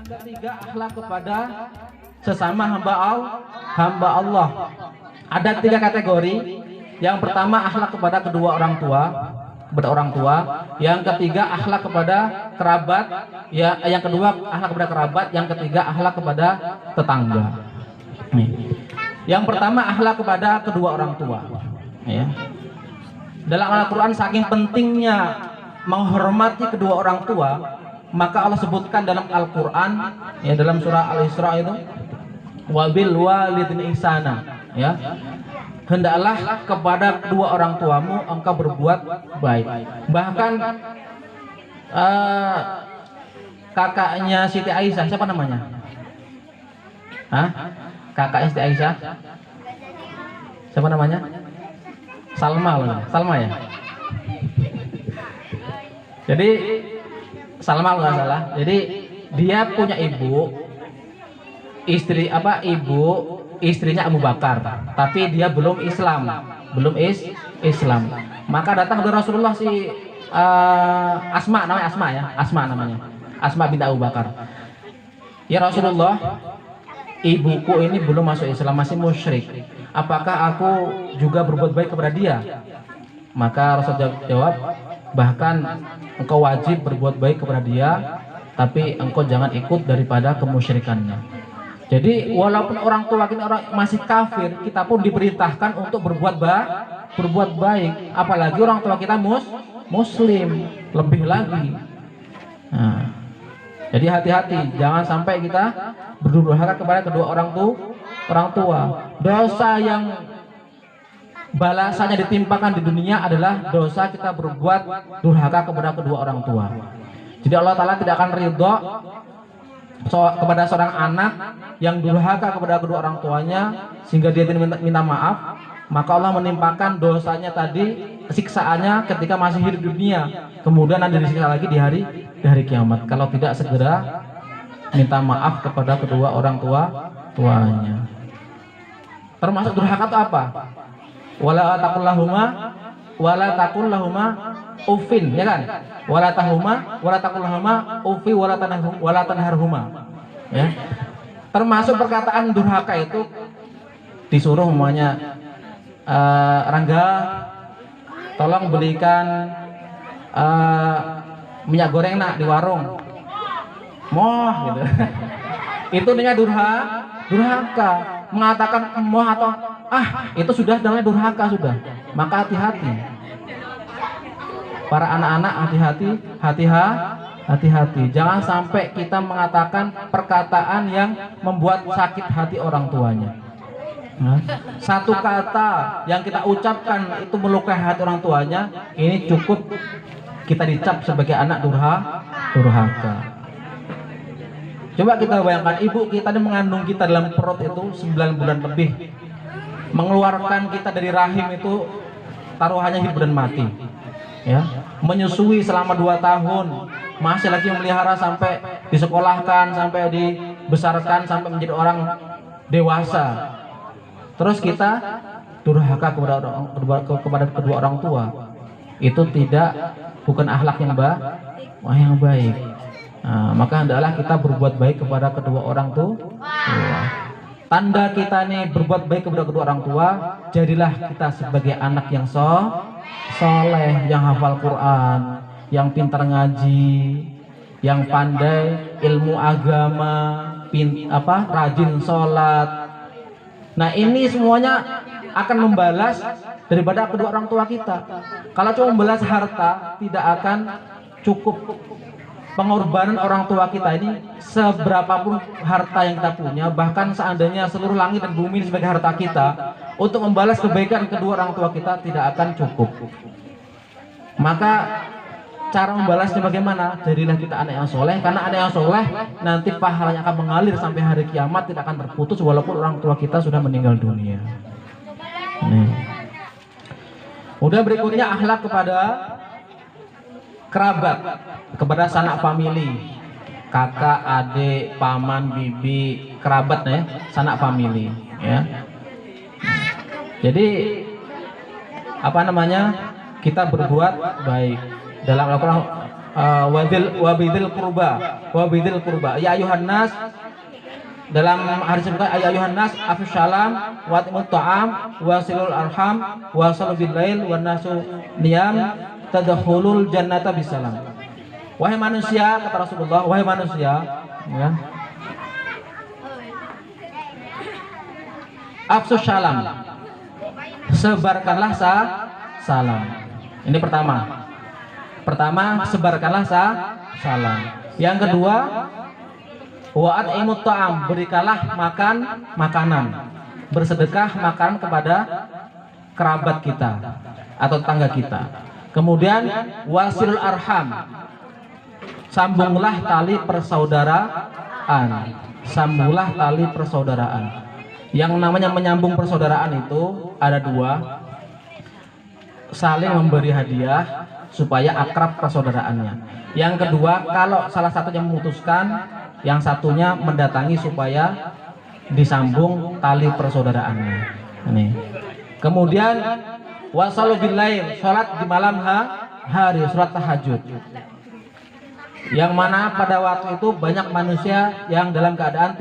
ketiga, akhlak kepada sesama hamba Allah. Ada 3 kategori. Yang pertama, akhlak kepada kedua orang tua, yang ketiga akhlak kepada kerabat, ya, yang kedua akhlak kepada kerabat, yang ketiga akhlak kepada tetangga. Nih. Yang pertama, akhlak kepada kedua orang tua. Ya. Dalam Al-Quran saking pentingnya menghormati kedua orang tua, maka Allah sebutkan dalam Al-Quran, ya, dalam surah Al-Isra itu, wabil walidin ihsana, ya, hendaklah kepada kedua orang tuamu engkau berbuat baik. Bahkan kakaknya Siti Aisyah, siapa namanya? Hah? Kakaknya Siti Aisyah, siapa namanya? Salma ya. Jadi Salma kalau nggak salah. Jadi dia punya istrinya Abu Bakar, tapi dia belum Islam. Maka datang ke Rasulullah si Asma namanya. Asma binti Abu Bakar. Ya Rasulullah, ibuku ini belum masuk Islam, masih musyrik. Apakah aku juga berbuat baik kepada dia? Maka Rasul jawab, bahkan engkau wajib berbuat baik kepada dia, tapi engkau jangan ikut daripada kemusyrikannya. Jadi walaupun orang tua kita masih kafir, kita pun diperintahkan untuk berbuat baik. Apalagi orang tua kita muslim, lebih lagi. Nah, jadi hati-hati, jangan sampai kita berdurhaka kepada kedua orang tua. Dosa yang balasannya ditimpakan di dunia adalah dosa kita berbuat durhaka kepada kedua orang tua. Jadi Allah Ta'ala tidak akan ridho kepada seorang anak yang durhaka kepada kedua orang tuanya sehingga dia tidak minta maaf, maka Allah menimpakan dosanya tadi, siksaannya ketika masih hidup di dunia, kemudian nanti disiksa lagi di hari kiamat kalau tidak segera minta maaf kepada kedua orang tuanya. Termasuk durhaka itu apa? Wala taqullahuma uffin, ya kan? Wala taqullahuma uffi wala tanharhuma. Ya. Termasuk perkataan durhaka itu disuruh umpamanya, Rangga, tolong belikan minyak goreng nak di warung. Moh gitu. Itu namanya durhaka. Mengatakan moh atau itu sudah namanya durhaka sudah. Maka hati-hati. Para anak-anak hati-hati. Jangan sampai kita mengatakan perkataan yang membuat sakit hati orang tuanya. Nah, satu kata yang kita ucapkan itu melukai hati orang tuanya, ini cukup kita dicap sebagai anak durhaka. Coba kita bayangkan, ibu kita ini mengandung kita dalam perut itu 9 bulan lebih, mengeluarkan kita dari rahim itu taruhannya hidup dan mati, ya, menyusui selama 2 tahun, masih lagi memelihara sampai disekolahkan, sampai dibesarkan, sampai menjadi orang dewasa. Terus kita durhaka kepada kedua orang tua, itu bukan akhlak yang baik. Nah, maka hendaklah kita berbuat baik kepada kedua orang tua. Tanda kita nih berbuat baik kepada kedua orang tua, jadilah kita sebagai anak yang soleh, yang hafal Quran, yang pintar ngaji, yang pandai ilmu agama, rajin sholat. Nah, ini semuanya akan membalas daripada kedua orang tua kita. Kalau cuma membalas harta, tidak akan cukup. Pengorbanan orang tua kita ini, seberapapun harta yang kita punya, bahkan seandainya seluruh langit dan bumi sebagai harta kita, untuk membalas kebaikan kedua orang tua kita tidak akan cukup. Maka cara membalasnya bagaimana? Jadilah kita anak yang soleh, karena anak yang soleh nanti pahalanya akan mengalir sampai hari kiamat, tidak akan terputus walaupun orang tua kita sudah meninggal dunia. Nih. Udah, berikutnya akhlak kepada kerabat, kepada sanak famili, kakak, adik, paman, bibi, kerabat ya, sanak famili, ya. Jadi kita berbuat baik. Dalam Al-Quran wabidil kurba ya ayuhan nas, dalam hadis disebutkan ya ayuhan nas afshu salam wa atimut ta'am wasilul arham wasalu bil lail wan nasu niyam tadkhulul jannata bisalam. Wahai manusia, kata Rasulullah, wahai manusia, ya, afshu salam, sebarkanlah salam. Ini pertama sebarkanlah salam. Yang kedua, wa at'imut ta'am, berikanlah makanan, bersedekah makan kepada kerabat kita atau tetangga kita. Kemudian wasilul arham, sambunglah tali persaudaraan. Yang namanya menyambung persaudaraan itu ada dua: saling memberi hadiah supaya akrab persaudaraannya. Yang kedua, kalau salah satunya memutuskan, yang satunya mendatangi supaya disambung tali persaudaraannya. Ini. Kemudian wasalu bil lail, salat di malam hari, salat tahajud. Yang mana pada waktu itu banyak manusia yang dalam keadaan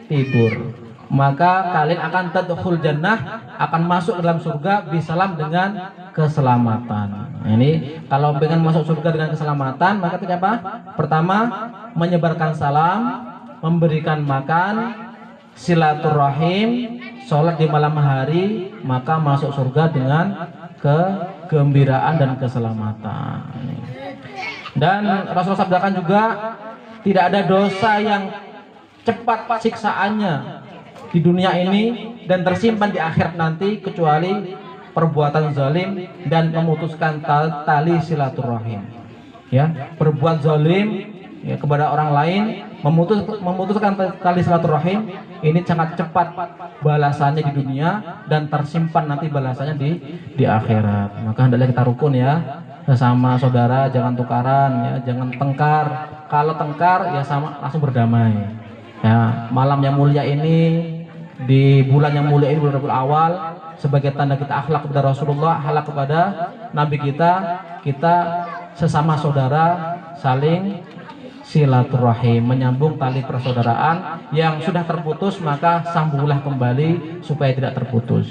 tidur. Maka kalian akan tadkhul jannah, akan masuk dalam surga bisalam, dengan keselamatan. Ini kalau pengen masuk surga dengan keselamatan, maka itu apa? Pertama, menyebarkan salam, memberikan makan, silaturahim, sholat di malam hari, maka masuk surga dengan kegembiraan dan keselamatan. Dan Rasulullah sabdakan juga, tidak ada dosa yang cepat siksaannya di dunia ini dan tersimpan di akhirat nanti kecuali perbuatan zalim dan memutuskan tali silaturahim. Ya, berbuat zalim ya kepada orang lain, memutuskan tali silaturahim, ini sangat cepat balasannya di dunia dan tersimpan nanti balasannya di akhirat. Maka hendaklah kita rukun ya sesama saudara, jangan tukaran ya, jangan tengkar. Kalau tengkar ya sama langsung berdamai. Ya, malam yang mulia ini, di bulan yang mulia ini, bulan Rabiul Awal, sebagai tanda kita akhlak kepada Rasulullah, akhlak kepada Nabi kita sesama saudara saling silaturahim, menyambung tali persaudaraan yang sudah terputus, maka sambunglah kembali supaya tidak terputus.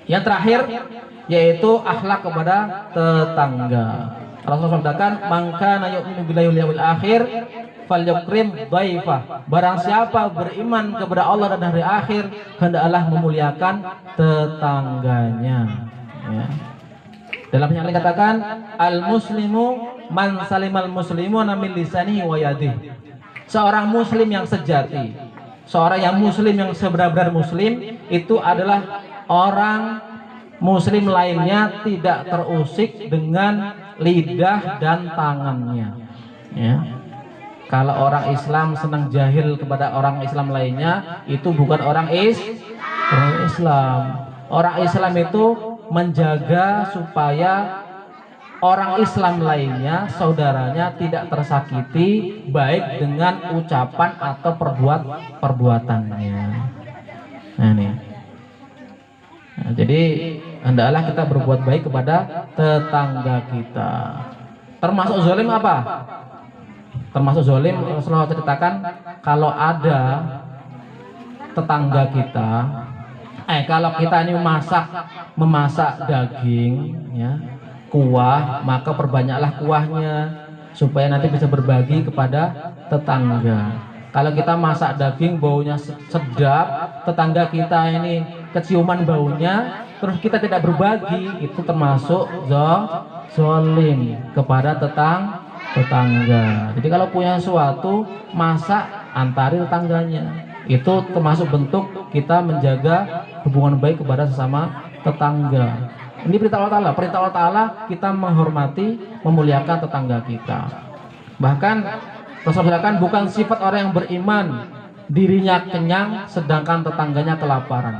Yang terakhir yaitu akhlak kepada tetangga. Rasulullah sabdakan, "Man kana yu'minu billahi wal yawmil akhir falyukrim dhaifah." Barang siapa beriman kepada Allah dan hari akhir, hendaklah memuliakan tetangganya. Ya. Dalam yang lain katakan, al-muslimu man salimal muslimuna min lisanihi wa yadihi. Seorang muslim yang sejati, seorang yang muslim yang sebenar-benar muslim, itu adalah orang muslim lainnya tidak terusik dengan lidah dan tangannya. Ya. Kalau orang Islam senang jahil kepada orang Islam lainnya, itu bukan orang Islam. Orang Islam itu menjaga supaya orang Islam lainnya, saudaranya, tidak tersakiti baik dengan ucapan atau perbuatannya. Nah, ini. Nah, jadi hendaklah kita berbuat baik kepada tetangga kita. Termasuk zalim apa? Termasuk zalim, Rasulullah ceritakan, kalau ada tetangga kita, kalau kita ini memasak daging, ya, kuah, maka perbanyaklah kuahnya supaya nanti bisa berbagi kepada tetangga. Kalau kita masak daging baunya sedap, tetangga kita ini keciuman baunya, terus kita tidak berbagi, itu termasuk zalim kepada tetangga. Jadi kalau punya sesuatu, masak antari tetangganya, itu termasuk bentuk kita menjaga hubungan baik kepada sesama tetangga. Ini perintah Allah Ta'ala. Perintah Allah Ta'ala kita menghormati, memuliakan tetangga kita. Bahkan Rasulullah katakan, bukan sifat orang yang beriman dirinya kenyang sedangkan tetangganya kelaparan.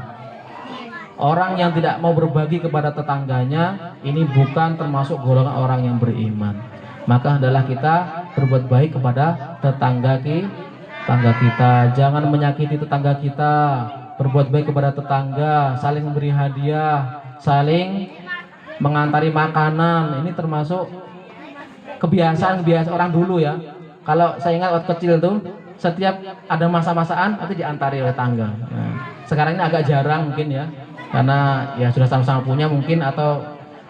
Orang yang tidak mau berbagi kepada tetangganya, ini bukan termasuk golongan orang yang beriman. Maka hendaklah kita berbuat baik kepada tetangga kita. Jangan menyakiti tetangga kita. Berbuat baik kepada tetangga, saling memberi hadiah, saling mengantari makanan. Ini termasuk kebiasaan orang dulu ya. Kalau saya ingat waktu kecil tuh, setiap ada masa-masaan nanti diantari oleh tangga. Nah, sekarang ini agak jarang mungkin ya, karena ya sudah sama-sama punya mungkin, atau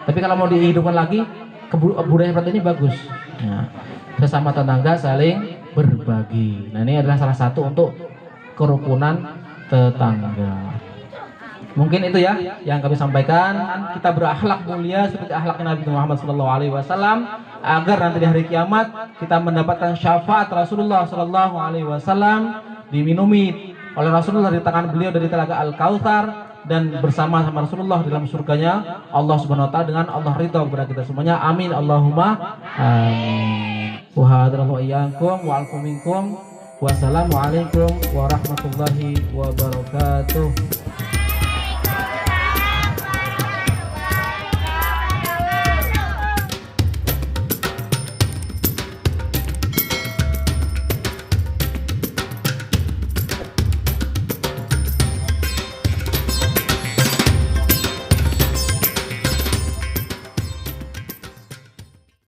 tapi kalau mau dihidupkan lagi, budaya seperti ini bagus. Nah, sesama tetangga saling berbagi. Nah, ini adalah salah satu untuk kerukunan tetangga. Mungkin itu ya yang kami sampaikan. Kita berakhlak mulia seperti akhlaknya Nabi Muhammad SAW, agar nanti di hari kiamat kita mendapatkan syafaat Rasulullah SAW, diminumi oleh Rasulullah di tangan beliau dari telaga Al-Kautsar, dan bersama sama Rasulullah dalam surganya Allah Subhanahu wa taala, dengan Allah ridha kepada kita semuanya. Amin Allahumma amin. Wa hadrallahu iyyakum wa alaikum minkum. Wassalamualaikum warahmatullahi wabarakatuh.